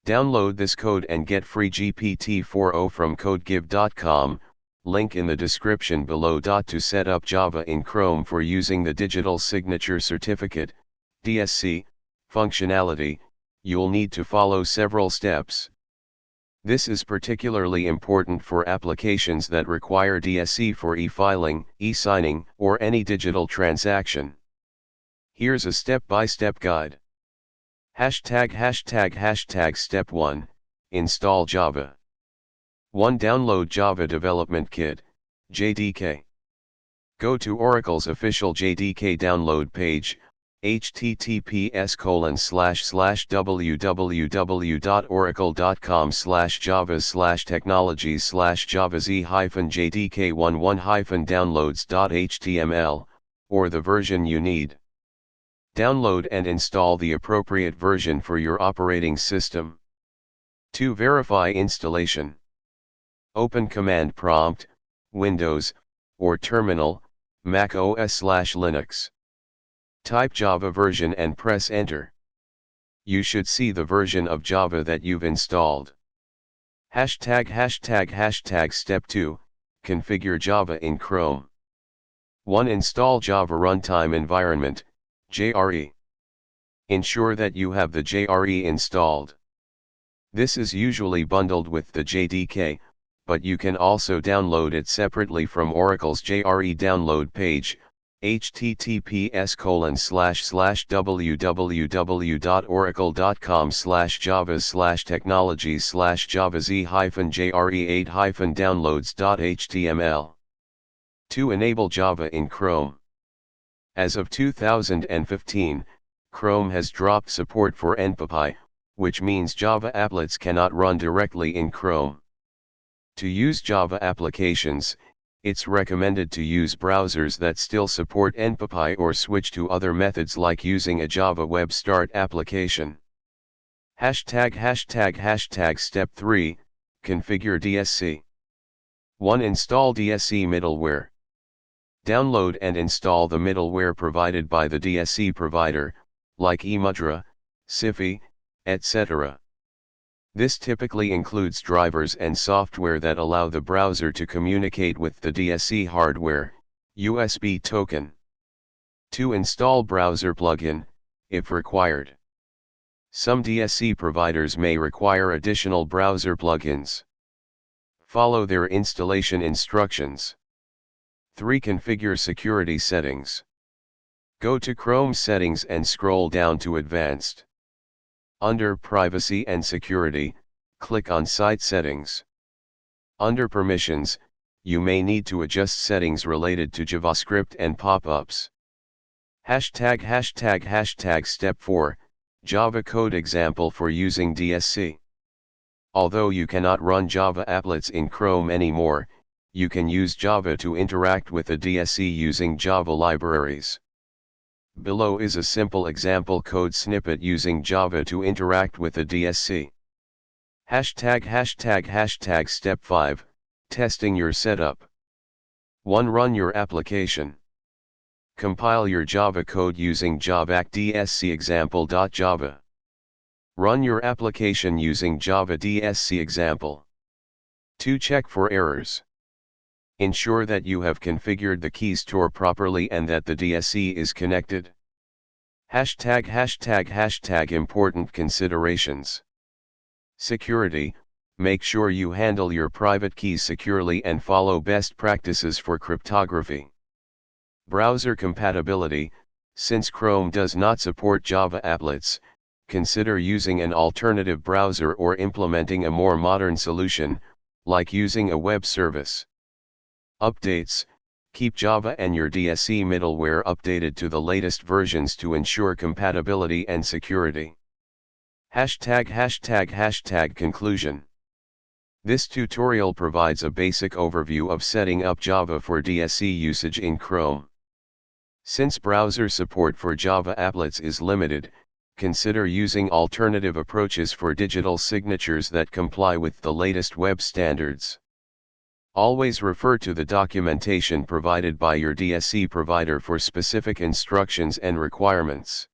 Download this code and get free GPT-4o from codegive.com, link in the description below. To set up Java in Chrome for using the Digital Signature Certificate, DSC, functionality, you'll need to follow several steps. This is particularly important for applications that require DSC for e-filing, e-signing, or any digital transaction. Here's a step-by-step guide. Step 1, Install Java. 1. Download Java Development Kit, JDK. Go to Oracle's official JDK download page, https://www.oracle.com/java/java-z-jdk11-downloads.html, or the version you need. Download and install the appropriate version for your operating system. 2. Verify installation. Open Command Prompt, Windows, or Terminal, Mac OS/Linux. Type Java version and press Enter. You should see the version of Java that you've installed. Step 2, Configure Java in Chrome. 1. Install Java Runtime Environment, JRE. Ensure that you have the JRE installed. This is usually bundled with the JDK, but you can also download it separately from Oracle's JRE download page, https://www.oracle.com/java-z-jre8-downloads.html. 2. Enable Java in Chrome. As of 2015, Chrome has dropped support for NPPI, which means Java applets cannot run directly in Chrome. To use Java applications, it's recommended to use browsers that still support NPPI or switch to other methods like using a Java Web Start application. Step 3, Configure DSC. 1. Install DSC middleware. Download and install the middleware provided by the DSC provider, like eMudra, Sifi, etc. This typically includes drivers and software that allow the browser to communicate with the DSC hardware, USB token. 2. Install browser plugin, if required. Some DSC providers may require additional browser plugins. Follow their installation instructions. 3. Configure security settings. Go to Chrome Settings and scroll down to Advanced. Under Privacy and Security, click on Site Settings. Under Permissions, you may need to adjust settings related to JavaScript and pop-ups. Step 4, Java code example for using DSC. Although you cannot run Java applets in Chrome anymore, you can use Java to interact with a DSC using Java libraries. Below is a simple example code snippet using Java to interact with a DSC. Step 5, Testing your setup. 1. Run your application. Compile your Java code using javac DSC example.java. Run your application using Java DSC example. 2. Check for errors. Ensure that you have configured the key store properly and that the DSC is connected. Important considerations. Security. Make sure you handle your private keys securely and follow best practices for cryptography. Browser compatibility. Since Chrome does not support Java applets, consider using an alternative browser or implementing a more modern solution, like using a web service. Updates. Keep Java and your DSC middleware updated to the latest versions to ensure compatibility and security. Conclusion. This tutorial provides a basic overview of setting up Java for DSC usage in Chrome. Since browser support for Java applets is limited, consider using alternative approaches for digital signatures that comply with the latest web standards. Always refer to the documentation provided by your DSC provider for specific instructions and requirements.